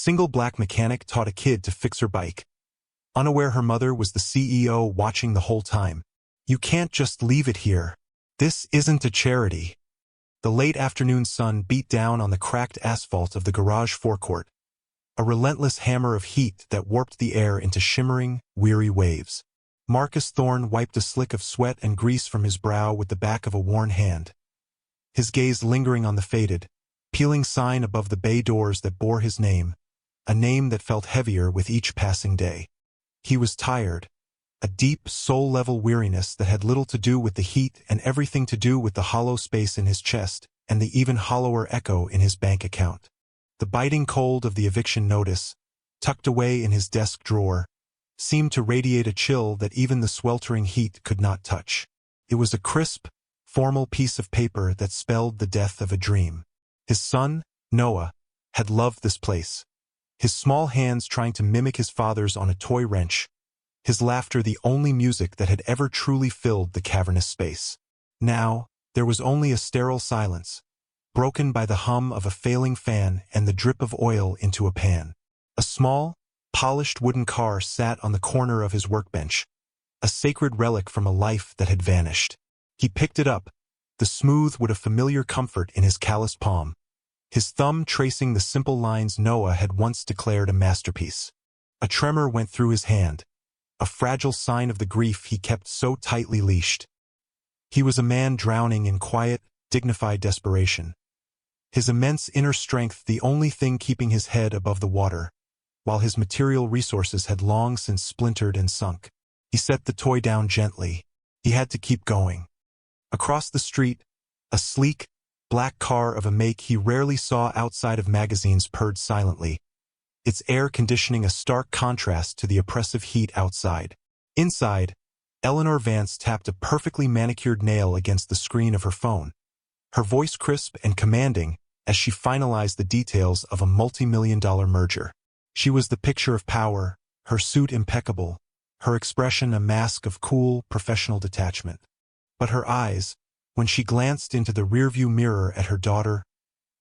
Single black mechanic taught a kid to fix her bike. Unaware her mother was the CEO watching the whole time. You can't just leave it here. This isn't a charity. The late afternoon sun beat down on the cracked asphalt of the garage forecourt, a relentless hammer of heat that warped the air into shimmering, weary waves. Marcus Thorne wiped a slick of sweat and grease from his brow with the back of a worn hand, his gaze lingering on the faded, peeling sign above the bay doors that bore his name, a name that felt heavier with each passing day. He was tired, a deep, soul-level weariness that had little to do with the heat and everything to do with the hollow space in his chest and the even hollower echo in his bank account. The biting cold of the eviction notice, tucked away in his desk drawer, seemed to radiate a chill that even the sweltering heat could not touch. It was a crisp, formal piece of paper that spelled the death of a dream. His son, Noah, had loved this place, his small hands trying to mimic his father's on a toy wrench, his laughter the only music that had ever truly filled the cavernous space. Now, there was only a sterile silence, broken by the hum of a failing fan and the drip of oil into a pan. A small, polished wooden car sat on the corner of his workbench, a sacred relic from a life that had vanished. He picked it up, the smooth wood of familiar comfort in his calloused palm, his thumb tracing the simple lines Noah had once declared a masterpiece. A tremor went through his hand, a fragile sign of the grief he kept so tightly leashed. He was a man drowning in quiet, dignified desperation, his immense inner strength the only thing keeping his head above the water, while his material resources had long since splintered and sunk. He set the toy down gently. He had to keep going. Across the street, a sleek, black car of a make he rarely saw outside of magazines purred silently, its air conditioning a stark contrast to the oppressive heat outside. Inside, Eleanor Vance tapped a perfectly manicured nail against the screen of her phone, her voice crisp and commanding as she finalized the details of a multi-million-dollar merger. She was the picture of power, her suit impeccable, her expression a mask of cool, professional detachment. But her eyes, when she glanced into the rearview mirror at her daughter,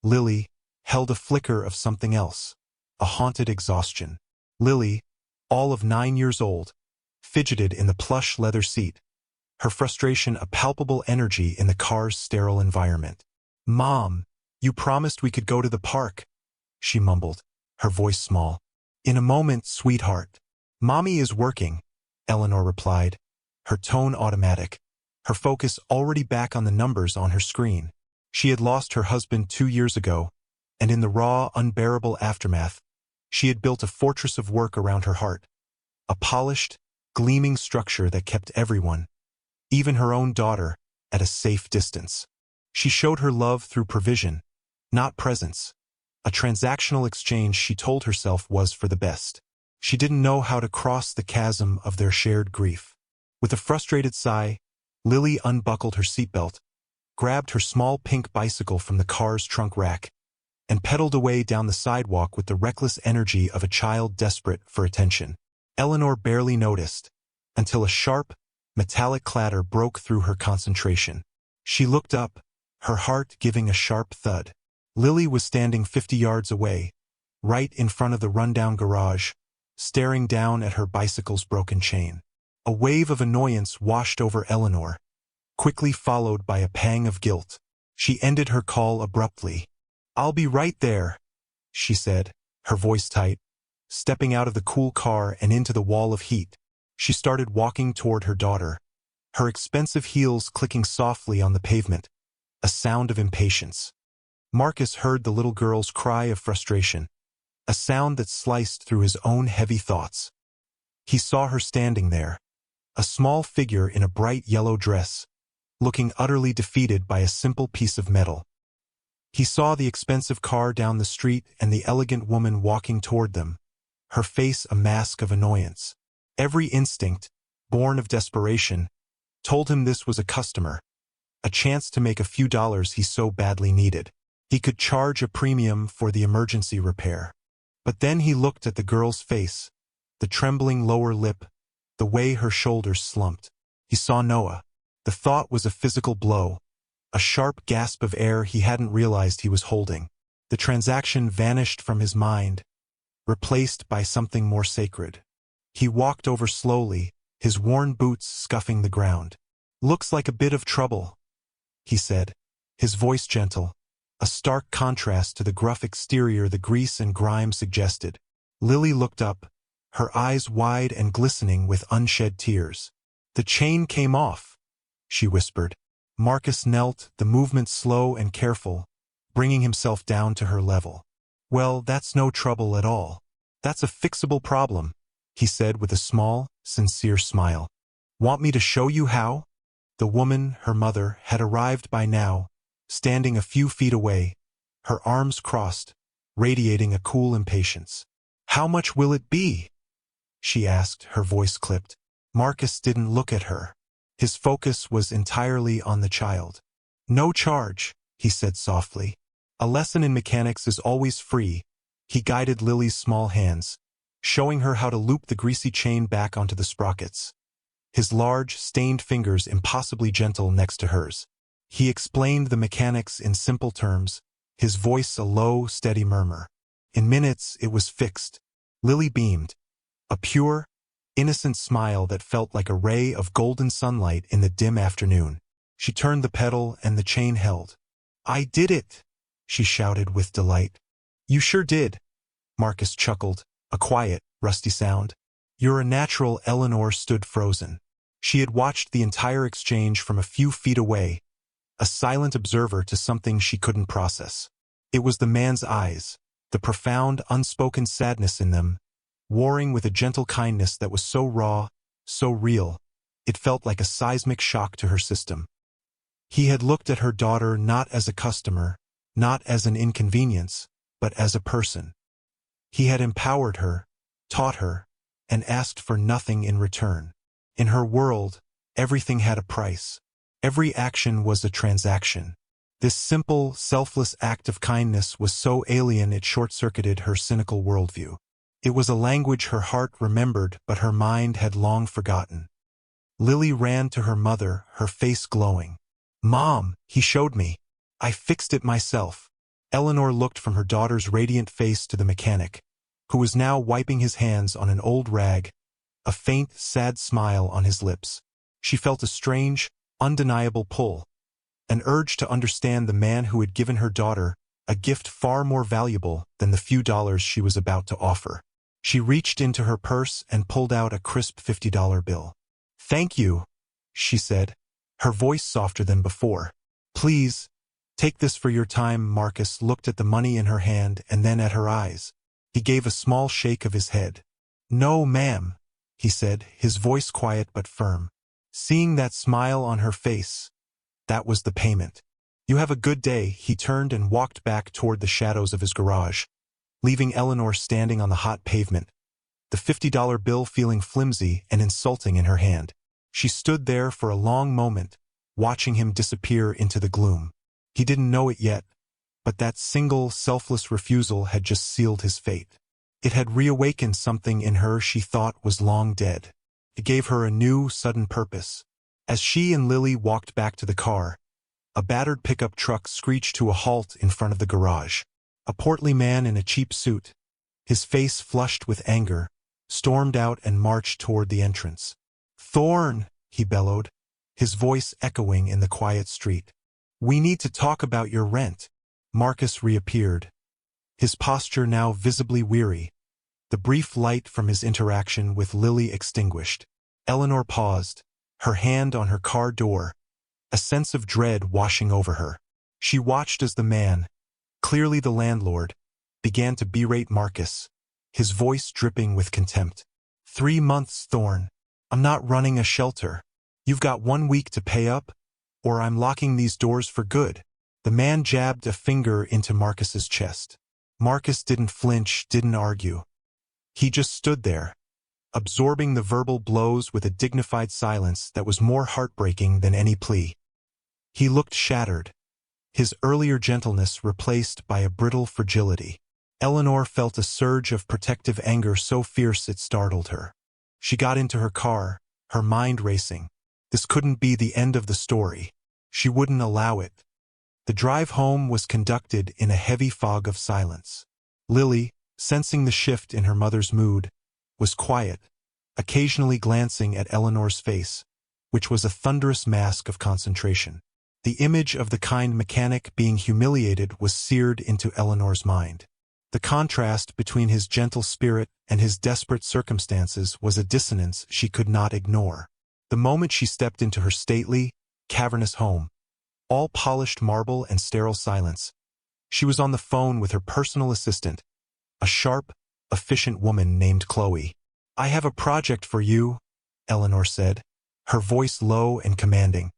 Lily, held a flicker of something else, a haunted exhaustion. Lily, all of 9 years old, fidgeted in the plush leather seat, her frustration a palpable energy in the car's sterile environment. "Mom, you promised we could go to the park," she mumbled, her voice small. "In a moment, sweetheart." "Mommy is working," Eleanor replied, her tone automatic, her focus already back on the numbers on her screen. She had lost her husband 2 years ago, and in the raw, unbearable aftermath, she had built a fortress of work around her heart, a polished, gleaming structure that kept everyone, even her own daughter, at a safe distance. She showed her love through provision, not presence, a transactional exchange she told herself was for the best. She didn't know how to cross the chasm of their shared grief. With a frustrated sigh, Lily unbuckled her seatbelt, grabbed her small pink bicycle from the car's trunk rack, and pedaled away down the sidewalk with the reckless energy of a child desperate for attention. Eleanor barely noticed, until a sharp, metallic clatter broke through her concentration. She looked up, her heart giving a sharp thud. Lily was standing 50 yards away, right in front of the rundown garage, staring down at her bicycle's broken chain. A wave of annoyance washed over Eleanor, quickly followed by a pang of guilt. She ended her call abruptly. "I'll be right there," she said, her voice tight, stepping out of the cool car and into the wall of heat. She started walking toward her daughter, her expensive heels clicking softly on the pavement, a sound of impatience. Marcus heard the little girl's cry of frustration, a sound that sliced through his own heavy thoughts. He saw her standing there, a small figure in a bright yellow dress, looking utterly defeated by a simple piece of metal. He saw the expensive car down the street and the elegant woman walking toward them, her face a mask of annoyance. Every instinct, born of desperation, told him this was a customer, a chance to make a few dollars he so badly needed. He could charge a premium for the emergency repair. But then he looked at the girl's face, the trembling lower lip, the way her shoulders slumped. He saw Noah. The thought was a physical blow, a sharp gasp of air he hadn't realized he was holding. The transaction vanished from his mind, replaced by something more sacred. He walked over slowly, his worn boots scuffing the ground. "Looks like a bit of trouble," he said, his voice gentle, a stark contrast to the gruff exterior the grease and grime suggested. Lily looked up, her eyes wide and glistening with unshed tears. "The chain came off," she whispered. Marcus knelt, the movement slow and careful, bringing himself down to her level. "Well, that's no trouble at all. That's a fixable problem," he said with a small, sincere smile. "Want me to show you how?" The woman, her mother, had arrived by now, standing a few feet away, her arms crossed, radiating a cool impatience. "How much will it be?" she asked, her voice clipped. Marcus didn't look at her. His focus was entirely on the child. "No charge," he said softly. "A lesson in mechanics is always free." He guided Lily's small hands, showing her how to loop the greasy chain back onto the sprockets. His large, stained fingers impossibly gentle next to hers. He explained the mechanics in simple terms, his voice a low, steady murmur. In minutes it was fixed. Lily beamed, a pure, innocent smile that felt like a ray of golden sunlight in the dim afternoon. She turned the pedal and the chain held. "I did it!" she shouted with delight. "You sure did," Marcus chuckled, a quiet, rusty sound. "You're a natural." Eleanor stood frozen. She had watched the entire exchange from a few feet away, a silent observer to something she couldn't process. It was the man's eyes, the profound, unspoken sadness in them, warring with a gentle kindness that was so raw, so real, it felt like a seismic shock to her system. He had looked at her daughter not as a customer, not as an inconvenience, but as a person. He had empowered her, taught her, and asked for nothing in return. In her world, everything had a price. Every action was a transaction. This simple, selfless act of kindness was so alien it short-circuited her cynical worldview. It was a language her heart remembered but her mind had long forgotten. Lily ran to her mother, her face glowing. "Mom, he showed me. I fixed it myself." Eleanor looked from her daughter's radiant face to the mechanic, who was now wiping his hands on an old rag, a faint, sad smile on his lips. She felt a strange, undeniable pull, an urge to understand the man who had given her daughter a gift far more valuable than the few dollars she was about to offer. She reached into her purse and pulled out a crisp $50 bill. "Thank you," she said, her voice softer than before. "Please, take this for your time." Marcus looked at the money in her hand and then at her eyes. He gave a small shake of his head. "No, ma'am," he said, his voice quiet but firm. Seeing that smile on her face, that was the payment. "You have a good day." He turned and walked back toward the shadows of his garage, leaving Eleanor standing on the hot pavement, the $50 bill feeling flimsy and insulting in her hand. She stood there for a long moment, watching him disappear into the gloom. He didn't know it yet, but that single, selfless refusal had just sealed his fate. It had reawakened something in her she thought was long dead. It gave her a new, sudden purpose. As she and Lily walked back to the car, a battered pickup truck screeched to a halt in front of the garage. A portly man in a cheap suit, his face flushed with anger, stormed out and marched toward the entrance. "Thorne," he bellowed, his voice echoing in the quiet street. "We need to talk about your rent." Marcus reappeared, his posture now visibly weary, the brief light from his interaction with Lily extinguished. Eleanor paused, her hand on her car door, a sense of dread washing over her. She watched as the man, clearly the landlord, began to berate Marcus, his voice dripping with contempt. 3 months, Thorne. I'm not running a shelter. You've got 1 week to pay up, or I'm locking these doors for good." The man jabbed a finger into Marcus's chest. Marcus didn't flinch, didn't argue. He just stood there, absorbing the verbal blows with a dignified silence that was more heartbreaking than any plea. He looked shattered, his earlier gentleness replaced by a brittle fragility. Eleanor felt a surge of protective anger so fierce it startled her. She got into her car, her mind racing. This couldn't be the end of the story. She wouldn't allow it. The drive home was conducted in a heavy fog of silence. Lily, sensing the shift in her mother's mood, was quiet, occasionally glancing at Eleanor's face, which was a thunderous mask of concentration. The image of the kind mechanic being humiliated was seared into Eleanor's mind. The contrast between his gentle spirit and his desperate circumstances was a dissonance she could not ignore. The moment she stepped into her stately, cavernous home, all polished marble and sterile silence, she was on the phone with her personal assistant, a sharp, efficient woman named Chloe. "I have a project for you," Eleanor said, her voice low and commanding.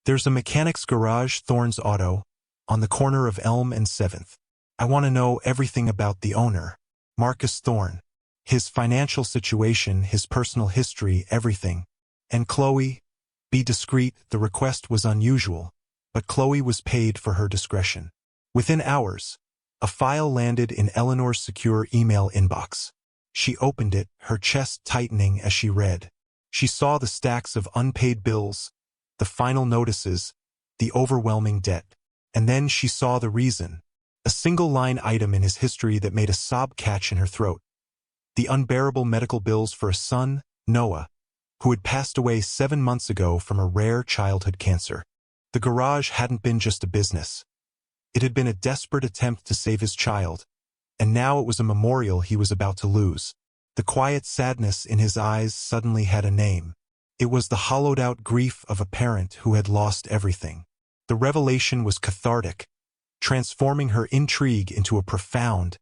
"There's a mechanic's garage, Thorne's Auto, on the corner of Elm and 7th. I want to know everything about the owner, Marcus Thorne. His financial situation, his personal history, everything. And Chloe, be discreet." The request was unusual, but Chloe was paid for her discretion. Within hours, a file landed in Eleanor's secure email inbox. She opened it, her chest tightening as she read. She saw the stacks of unpaid bills, the final notices, the overwhelming debt. And then she saw the reason. A single-line item in his history that made a sob catch in her throat. The unbearable medical bills for a son, Noah, who had passed away 7 months ago from a rare childhood cancer. The garage hadn't been just a business. It had been a desperate attempt to save his child, and now it was a memorial he was about to lose. The quiet sadness in his eyes suddenly had a name. It was the hollowed-out grief of a parent who had lost everything. The revelation was cathartic, transforming her intrigue into a profound,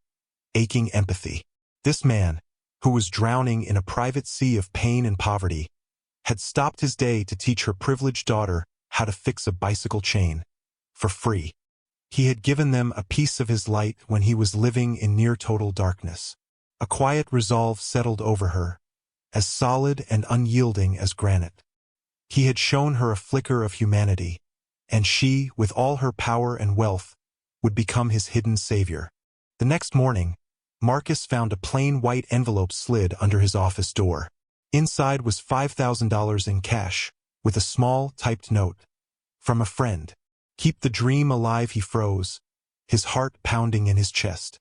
aching empathy. This man, who was drowning in a private sea of pain and poverty, had stopped his day to teach her privileged daughter how to fix a bicycle chain, for free. He had given them a piece of his light when he was living in near-total darkness. A quiet resolve settled over her, as solid and unyielding as granite. He had shown her a flicker of humanity, and she, with all her power and wealth, would become his hidden savior. The next morning, Marcus found a plain white envelope slid under his office door. Inside was $5,000 in cash, with a small, typed note. From a friend. "Keep the dream alive." He froze, his heart pounding in his chest.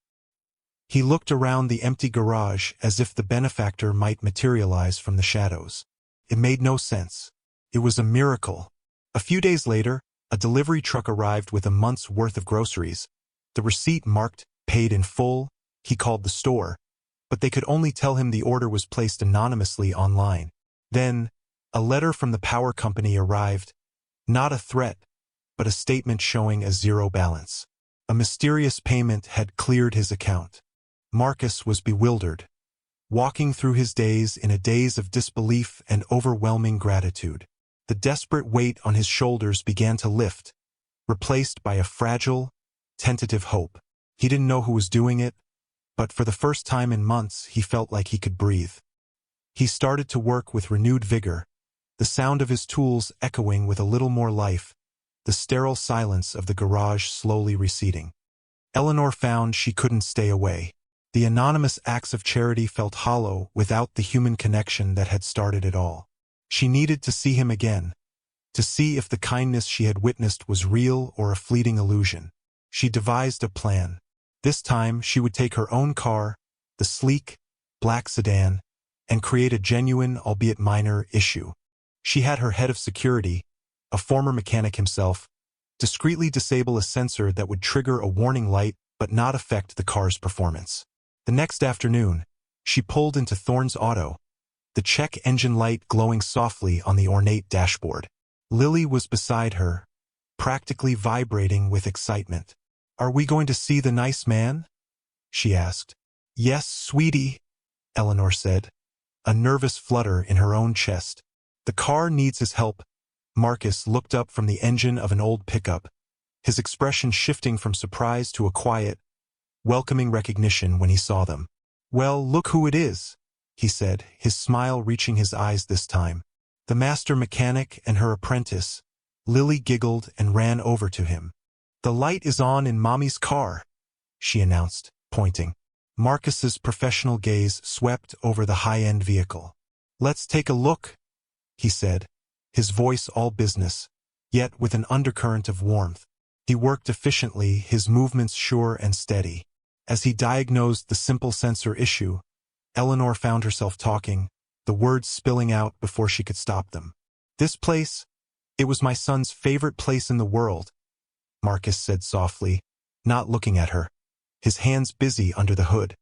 He looked around the empty garage as if the benefactor might materialize from the shadows. It made no sense. It was a miracle. A few days later, a delivery truck arrived with a month's worth of groceries. The receipt marked, "Paid in full." He called the store, but they could only tell him the order was placed anonymously online. Then, a letter from the power company arrived. Not a threat, but a statement showing a zero balance. A mysterious payment had cleared his account. Marcus was bewildered, walking through his days in a daze of disbelief and overwhelming gratitude. The desperate weight on his shoulders began to lift, replaced by a fragile, tentative hope. He didn't know who was doing it, but for the first time in months he felt like he could breathe. He started to work with renewed vigor, the sound of his tools echoing with a little more life, the sterile silence of the garage slowly receding. Eleanor found she couldn't stay away. The anonymous acts of charity felt hollow without the human connection that had started it all. She needed to see him again, to see if the kindness she had witnessed was real or a fleeting illusion. She devised a plan. This time she would take her own car, the sleek, black sedan, and create a genuine, albeit minor, issue. She had her head of security, a former mechanic himself, discreetly disable a sensor that would trigger a warning light but not affect the car's performance. The next afternoon, she pulled into Thorne's Auto, the check engine light glowing softly on the ornate dashboard. Lily was beside her, practically vibrating with excitement. "Are we going to see the nice man?" she asked. "Yes, sweetie," Eleanor said, a nervous flutter in her own chest. "The car needs his help." Marcus looked up from the engine of an old pickup, his expression shifting from surprise to a quiet, welcoming recognition when he saw them. "Well, look who it is," he said, his smile reaching his eyes this time. "The master mechanic and her apprentice." Lily giggled and ran over to him. "The light is on in Mommy's car," she announced, pointing. Marcus's professional gaze swept over the high-end vehicle. "Let's take a look," he said, his voice all business, yet with an undercurrent of warmth. He worked efficiently, his movements sure and steady. As he diagnosed the simple sensor issue, Eleanor found herself talking, the words spilling out before she could stop them. "This place, it was my son's favorite place in the world," Marcus said softly, not looking at her, his hands busy under the hood.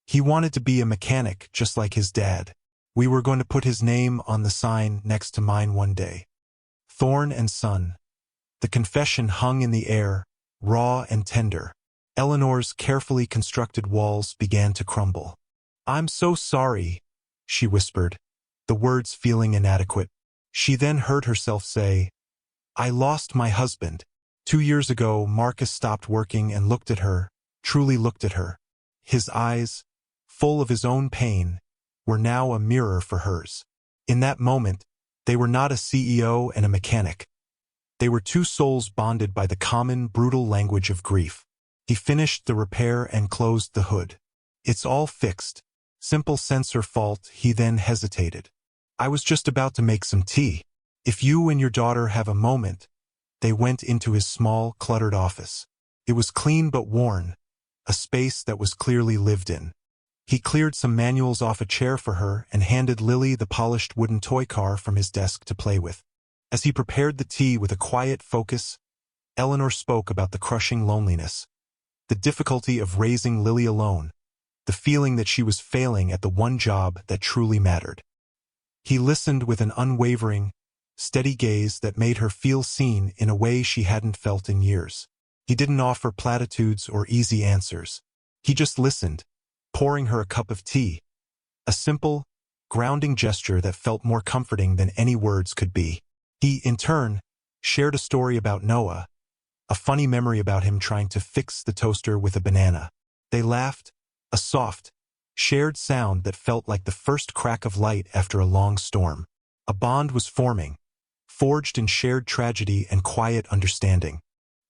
"He wanted to be a mechanic just like his dad. We were going to put his name on the sign next to mine one day." Thorn and son. The confession hung in the air, raw and tender. Eleanor's carefully constructed walls began to crumble. "I'm so sorry," she whispered, the words feeling inadequate. She then heard herself say, "I lost my husband. 2 years ago, Marcus stopped working and looked at her, truly looked at her. His eyes, full of his own pain, were now a mirror for hers. In that moment, they were not a CEO and a mechanic. They were two souls bonded by the common, brutal language of grief. He finished the repair and closed the hood. "It's all fixed. Simple sensor fault," he then hesitated. "I was just about to make some tea. If you and your daughter have a moment." They went into his small, cluttered office. It was clean but worn, a space that was clearly lived in. He cleared some manuals off a chair for her and handed Lily the polished wooden toy car from his desk to play with. As he prepared the tea with a quiet focus, Eleanor spoke about the crushing loneliness, the difficulty of raising Lily alone, the feeling that she was failing at the one job that truly mattered. He listened with an unwavering, steady gaze that made her feel seen in a way she hadn't felt in years. He didn't offer platitudes or easy answers. He just listened, pouring her a cup of tea, a simple, grounding gesture that felt more comforting than any words could be. He, in turn, shared a story about Noah, a funny memory about him trying to fix the toaster with a banana. They laughed, a soft, shared sound that felt like the first crack of light after a long storm. A bond was forming, forged in shared tragedy and quiet understanding.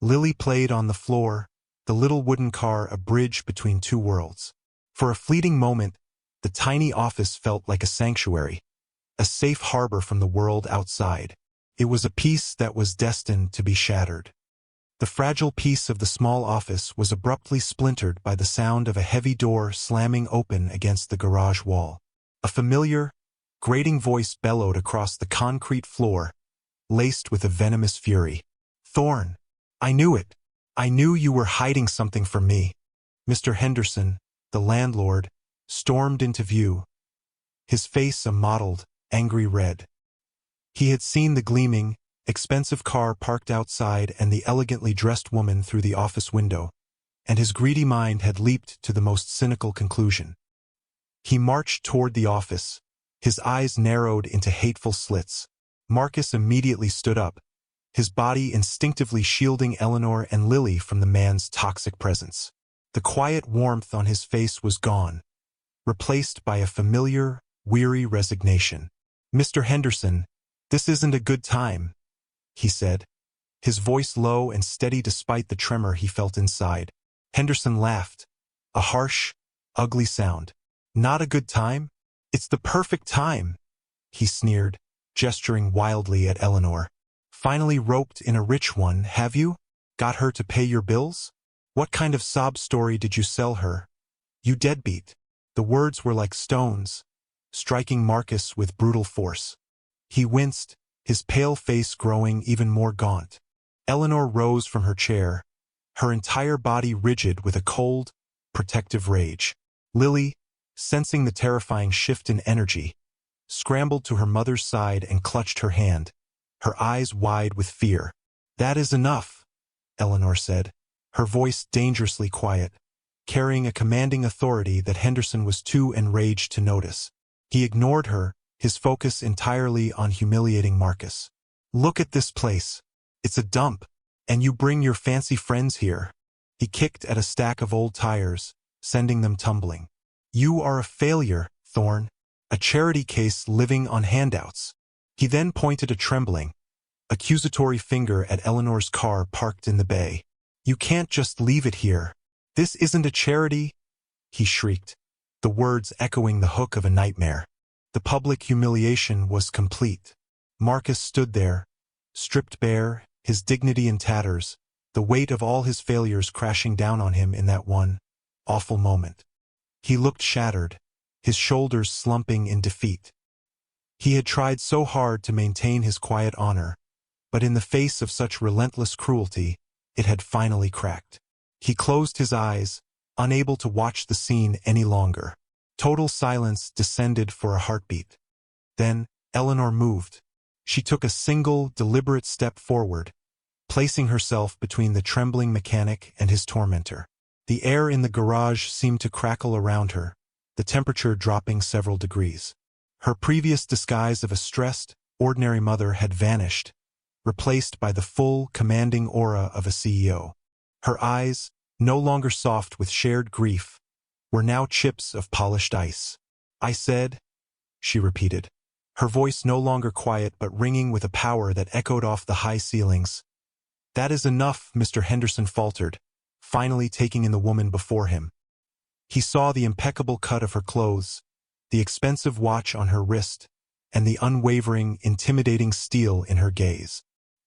Lily played on the floor, the little wooden car a bridge between two worlds. For a fleeting moment, the tiny office felt like a sanctuary, a safe harbor from the world outside. It was a peace that was destined to be shattered. The fragile peace of the small office was abruptly splintered by the sound of a heavy door slamming open against the garage wall. A familiar, grating voice bellowed across the concrete floor, laced with a venomous fury. "Thorn, I knew it. I knew you were hiding something from me." Mr. Henderson, the landlord, stormed into view, his face a mottled, angry red. He had seen the gleaming, expensive car parked outside and the elegantly dressed woman through the office window, and his greedy mind had leaped to the most cynical conclusion. He marched toward the office, his eyes narrowed into hateful slits. Marcus immediately stood up, his body instinctively shielding Eleanor and Lily from the man's toxic presence. The quiet warmth on his face was gone, replaced by a familiar, weary resignation. "Mr. Henderson, this isn't a good time," he said, his voice low and steady despite the tremor he felt inside. Henderson laughed, a harsh, ugly sound. "Not a good time? It's the perfect time," he sneered, gesturing wildly at Eleanor. "Finally roped in a rich one, have you? Got her to pay your bills? What kind of sob story did you sell her? You deadbeat." The words were like stones, striking Marcus with brutal force. He winced, his pale face growing even more gaunt. Eleanor rose from her chair, her entire body rigid with a cold, protective rage. Lily, sensing the terrifying shift in energy, scrambled to her mother's side and clutched her hand, her eyes wide with fear. "That is enough," Eleanor said, her voice dangerously quiet, carrying a commanding authority that Henderson was too enraged to notice. He ignored her, his focus entirely on humiliating Marcus. "Look at this place. It's a dump, and you bring your fancy friends here." He kicked at a stack of old tires, sending them tumbling. "You are a failure, Thorn, a charity case living on handouts." He then pointed a trembling, accusatory finger at Eleanor's car parked in the bay. "You can't just leave it here. This isn't a charity," he shrieked, the words echoing the hook of a nightmare. The public humiliation was complete. Marcus stood there, stripped bare, his dignity in tatters, the weight of all his failures crashing down on him in that one, awful moment. He looked shattered, his shoulders slumping in defeat. He had tried so hard to maintain his quiet honor, but in the face of such relentless cruelty, it had finally cracked. He closed his eyes, unable to watch the scene any longer. Total silence descended for a heartbeat. Then, Eleanor moved. She took a single, deliberate step forward, placing herself between the trembling mechanic and his tormentor. The air in the garage seemed to crackle around her, the temperature dropping several degrees. Her previous disguise of a stressed, ordinary mother had vanished, replaced by the full, commanding aura of a CEO. Her eyes, no longer soft with shared grief, were now chips of polished ice. "I said," she repeated, her voice no longer quiet but ringing with a power that echoed off the high ceilings. "That is enough," Mr. Henderson faltered, finally taking in the woman before him. He saw the impeccable cut of her clothes, the expensive watch on her wrist, and the unwavering, intimidating steel in her gaze.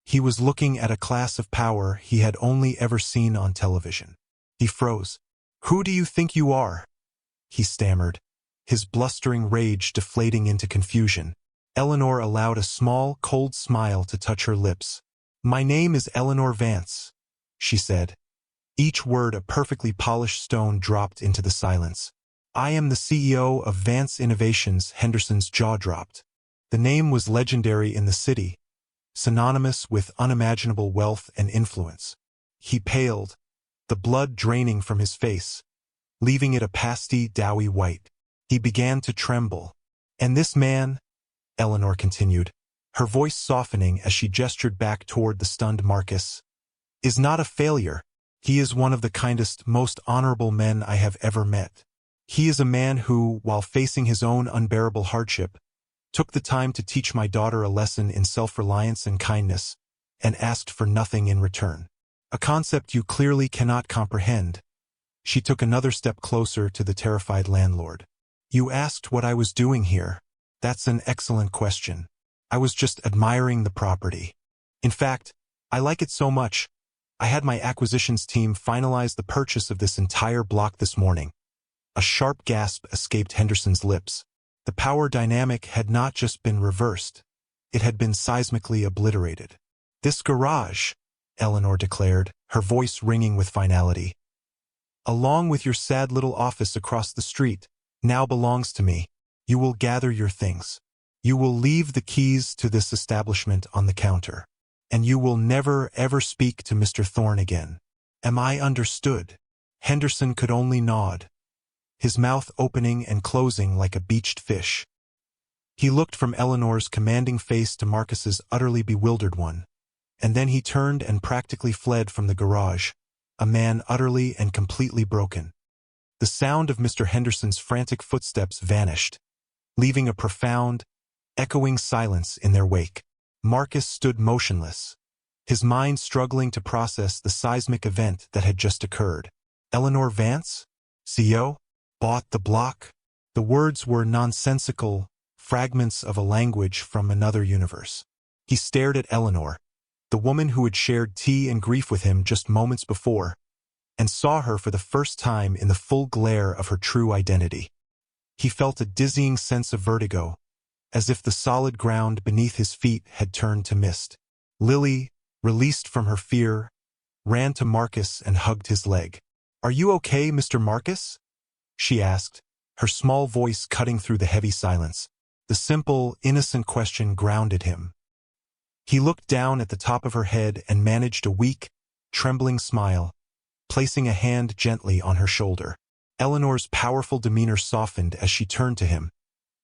He was looking at a class of power he had only ever seen on television. He froze. "Who do you think you are?" he stammered, his blustering rage deflating into confusion. Eleanor allowed a small, cold smile to touch her lips. "My name is Eleanor Vance," she said. Each word a perfectly polished stone dropped into the silence. "I am the CEO of Vance Innovations." Henderson's jaw dropped. The name was legendary in the city, synonymous with unimaginable wealth and influence. He paled, the blood draining from his face, leaving it a pasty, doughy white. He began to tremble. "And this man," Eleanor continued, her voice softening as she gestured back toward the stunned Marcus, "is not a failure. He is one of the kindest, most honorable men I have ever met. He is a man who, while facing his own unbearable hardship, took the time to teach my daughter a lesson in self-reliance and kindness, and asked for nothing in return. A concept you clearly cannot comprehend." She took another step closer to the terrified landlord. "You asked what I was doing here. That's an excellent question. I was just admiring the property. In fact, I like it so much, I had my acquisitions team finalize the purchase of this entire block this morning." A sharp gasp escaped Henderson's lips. The power dynamic had not just been reversed, it had been seismically obliterated. "This garage," Eleanor declared, her voice ringing with finality, "along with your sad little office across the street, now belongs to me. You will gather your things. You will leave the keys to this establishment on the counter. And you will never ever speak to Mr. Thorne again. Am I understood?" Henderson could only nod, his mouth opening and closing like a beached fish. He looked from Eleanor's commanding face to Marcus's utterly bewildered one, and then he turned and practically fled from the garage, a man utterly and completely broken. The sound of Mr. Henderson's frantic footsteps vanished, leaving a profound, echoing silence in their wake. Marcus stood motionless, his mind struggling to process the seismic event that had just occurred. Eleanor Vance? CEO? Bought the block? The words were nonsensical, fragments of a language from another universe. He stared at Eleanor, the woman who had shared tea and grief with him just moments before, and saw her for the first time in the full glare of her true identity. He felt a dizzying sense of vertigo, as if the solid ground beneath his feet had turned to mist. Lily, released from her fear, ran to Marcus and hugged his leg. "Are you okay, Mr. Marcus?" she asked, her small voice cutting through the heavy silence. The simple, innocent question grounded him. He looked down at the top of her head and managed a weak, trembling smile, placing a hand gently on her shoulder. Eleanor's powerful demeanor softened as she turned to him,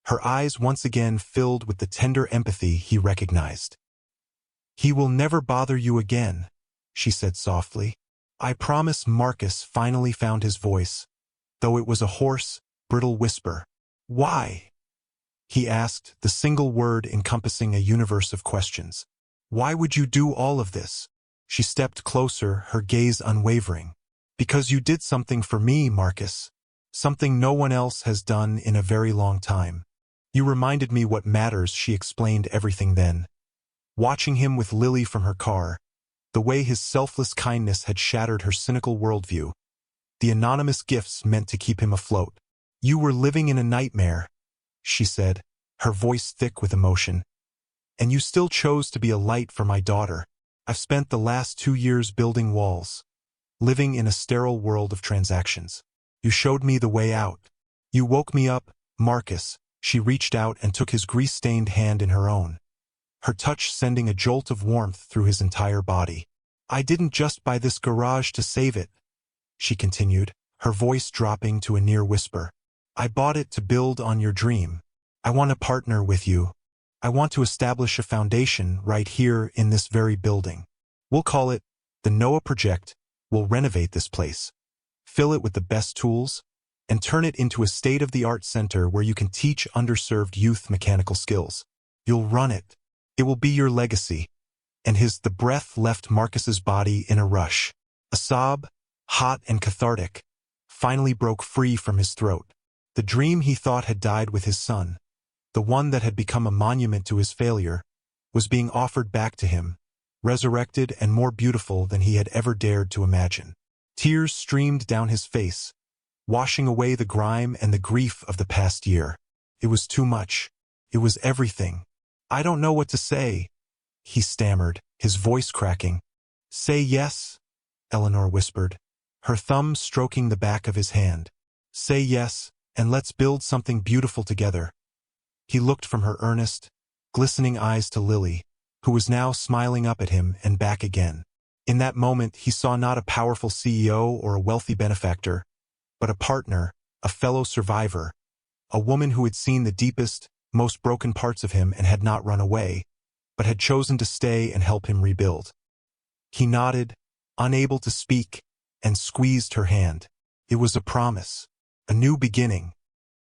her eyes once again filled with the tender empathy he recognized. "He will never bother you again," she said softly. "I promise." Marcus finally found his voice, though it was a hoarse, brittle whisper. "Why?" he asked, the single word encompassing a universe of questions. "Why would you do all of this?" She stepped closer, her gaze unwavering. "Because you did something for me, Marcus. Something no one else has done in a very long time. You reminded me what matters." She explained everything then, watching him with Lily from her car, the way his selfless kindness had shattered her cynical worldview, the anonymous gifts meant to keep him afloat. "You were living in a nightmare," she said, her voice thick with emotion. "And you still chose to be a light for my daughter. I've spent the last 2 years building walls, living in a sterile world of transactions. You showed me the way out. You woke me up, Marcus." She reached out and took his grease-stained hand in her own, her touch sending a jolt of warmth through his entire body. "I didn't just buy this garage to save it," she continued, her voice dropping to a near whisper. "I bought it to build on your dream. I want to partner with you. I want to establish a foundation right here in this very building. We'll call it the Noah Project. We'll renovate this place, fill it with the best tools, and turn it into a state-of-the-art center where you can teach underserved youth mechanical skills. You'll run it. It will be your legacy." And the breath left Marcus's body in a rush. A sob, hot and cathartic, finally broke free from his throat. The dream he thought had died with his son, the one that had become a monument to his failure, was being offered back to him, resurrected and more beautiful than he had ever dared to imagine. Tears streamed down his face, washing away the grime and the grief of the past year. It was too much. It was everything. "I don't know what to say," he stammered, his voice cracking. "Say yes," Eleanor whispered, her thumb stroking the back of his hand. "Say yes, and let's build something beautiful together." He looked from her earnest, glistening eyes to Lily, who was now smiling up at him and back again. In that moment, he saw not a powerful CEO or a wealthy benefactor, but a partner, a fellow survivor, a woman who had seen the deepest, most broken parts of him and had not run away, but had chosen to stay and help him rebuild. He nodded, unable to speak, and squeezed her hand. It was a promise, a new beginning.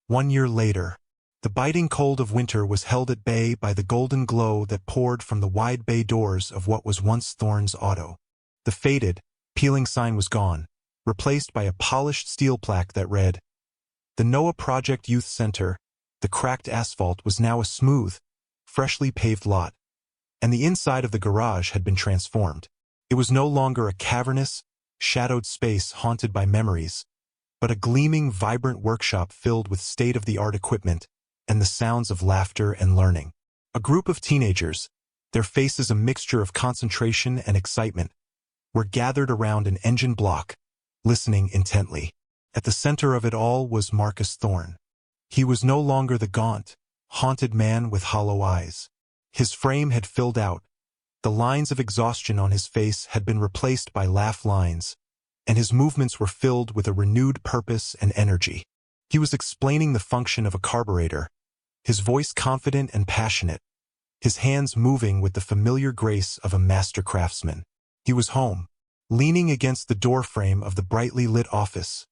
1 year later, the biting cold of winter was held at bay by the golden glow that poured from the wide bay doors of what was once Thorne's Auto. The faded, peeling sign was gone, replaced by a polished steel plaque that read, "The Noah Project Youth Center." The cracked asphalt was now a smooth, freshly paved lot, and the inside of the garage had been transformed. It was no longer a cavernous, shadowed space haunted by memories, but a gleaming, vibrant workshop filled with state-of-the-art equipment and the sounds of laughter and learning. A group of teenagers, their faces a mixture of concentration and excitement, were gathered around an engine block, listening intently. At the center of it all was Marcus Thorne. He was no longer the gaunt, haunted man with hollow eyes. His frame had filled out, the lines of exhaustion on his face had been replaced by laugh lines, and his movements were filled with a renewed purpose and energy. He was explaining the function of a carburetor, his voice confident and passionate, his hands moving with the familiar grace of a master craftsman. He was home, leaning against the doorframe of the brightly lit office.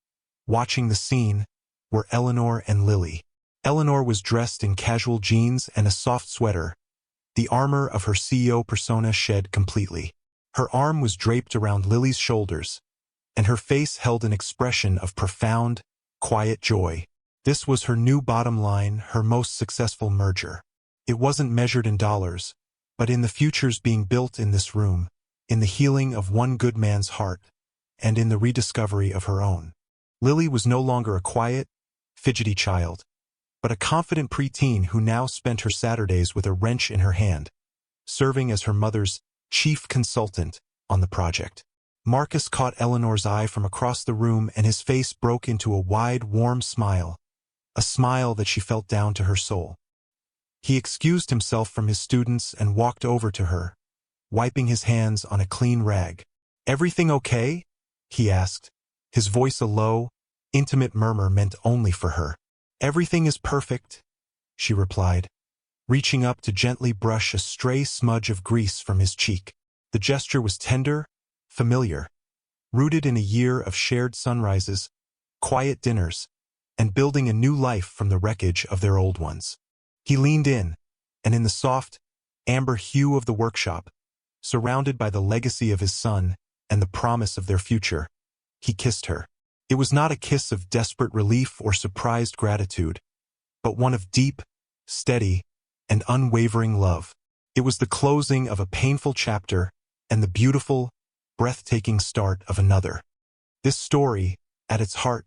Watching the scene were Eleanor and Lily. Eleanor was dressed in casual jeans and a soft sweater, the armor of her CEO persona shed completely. Her arm was draped around Lily's shoulders, and her face held an expression of profound, quiet joy. This was her new bottom line, her most successful merger. It wasn't measured in dollars, but in the futures being built in this room, in the healing of one good man's heart, and in the rediscovery of her own. Lily was no longer a quiet, fidgety child, but a confident preteen who now spent her Saturdays with a wrench in her hand, serving as her mother's chief consultant on the project. Marcus caught Eleanor's eye from across the room, and his face broke into a wide, warm smile, a smile that she felt down to her soul. He excused himself from his students and walked over to her, wiping his hands on a clean rag. "Everything okay?" he asked, his voice a low, intimate murmur meant only for her. "Everything is perfect," she replied, reaching up to gently brush a stray smudge of grease from his cheek. The gesture was tender, familiar, rooted in a year of shared sunrises, quiet dinners, and building a new life from the wreckage of their old ones. He leaned in, and in the soft, amber hue of the workshop, surrounded by the legacy of his son and the promise of their future, he kissed her. It was not a kiss of desperate relief or surprised gratitude, but one of deep, steady, and unwavering love. It was the closing of a painful chapter and the beautiful, breathtaking start of another. This story, at its heart,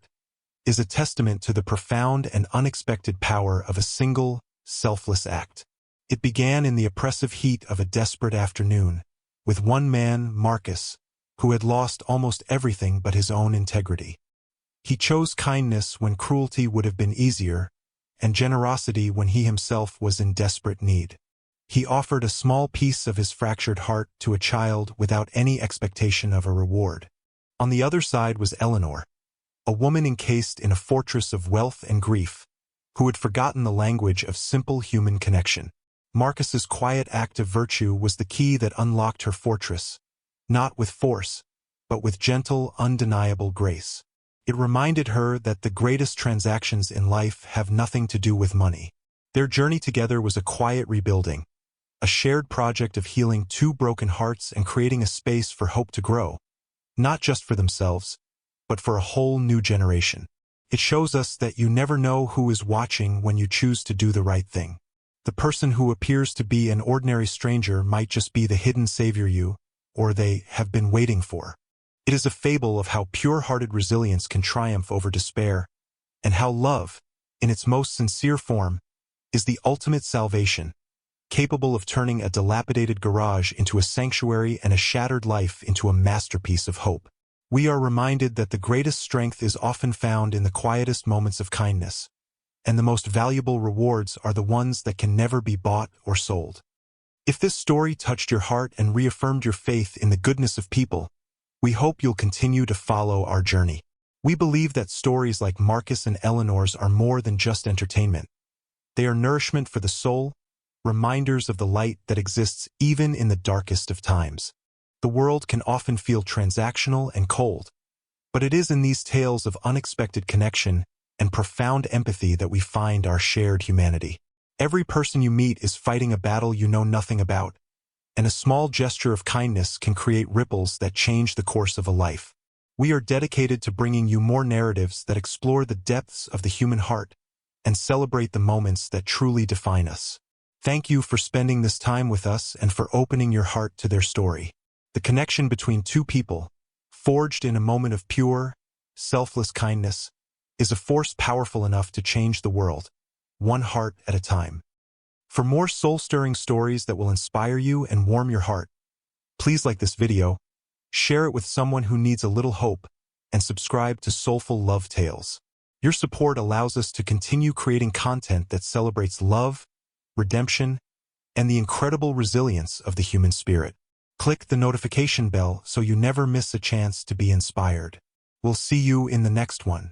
is a testament to the profound and unexpected power of a single, selfless act. It began in the oppressive heat of a desperate afternoon, with one man, Marcus, who had lost almost everything but his own integrity. He chose kindness when cruelty would have been easier, and generosity when he himself was in desperate need. He offered a small piece of his fractured heart to a child without any expectation of a reward. On the other side was Eleanor, a woman encased in a fortress of wealth and grief, who had forgotten the language of simple human connection. Marcus's quiet act of virtue was the key that unlocked her fortress, not with force, but with gentle, undeniable grace. It reminded her that the greatest transactions in life have nothing to do with money. Their journey together was a quiet rebuilding, a shared project of healing two broken hearts and creating a space for hope to grow, not just for themselves, but for a whole new generation. It shows us that you never know who is watching when you choose to do the right thing. The person who appears to be an ordinary stranger might just be the hidden savior you, or they, have been waiting for. It is a fable of how pure-hearted resilience can triumph over despair, and how love, in its most sincere form, is the ultimate salvation, capable of turning a dilapidated garage into a sanctuary and a shattered life into a masterpiece of hope. We are reminded that the greatest strength is often found in the quietest moments of kindness, and the most valuable rewards are the ones that can never be bought or sold. If this story touched your heart and reaffirmed your faith in the goodness of people, we hope you'll continue to follow our journey. We believe that stories like Marcus and Eleanor's are more than just entertainment. They are nourishment for the soul, reminders of the light that exists even in the darkest of times. The world can often feel transactional and cold, but it is in these tales of unexpected connection and profound empathy that we find our shared humanity. Every person you meet is fighting a battle you know nothing about, and a small gesture of kindness can create ripples that change the course of a life. We are dedicated to bringing you more narratives that explore the depths of the human heart and celebrate the moments that truly define us. Thank you for spending this time with us and for opening your heart to their story. The connection between two people, forged in a moment of pure, selfless kindness, is a force powerful enough to change the world, one heart at a time. For more soul-stirring stories that will inspire you and warm your heart, please like this video, share it with someone who needs a little hope, and subscribe to Soulful Love Tales. Your support allows us to continue creating content that celebrates love, redemption, and the incredible resilience of the human spirit. Click the notification bell so you never miss a chance to be inspired. We'll see you in the next one.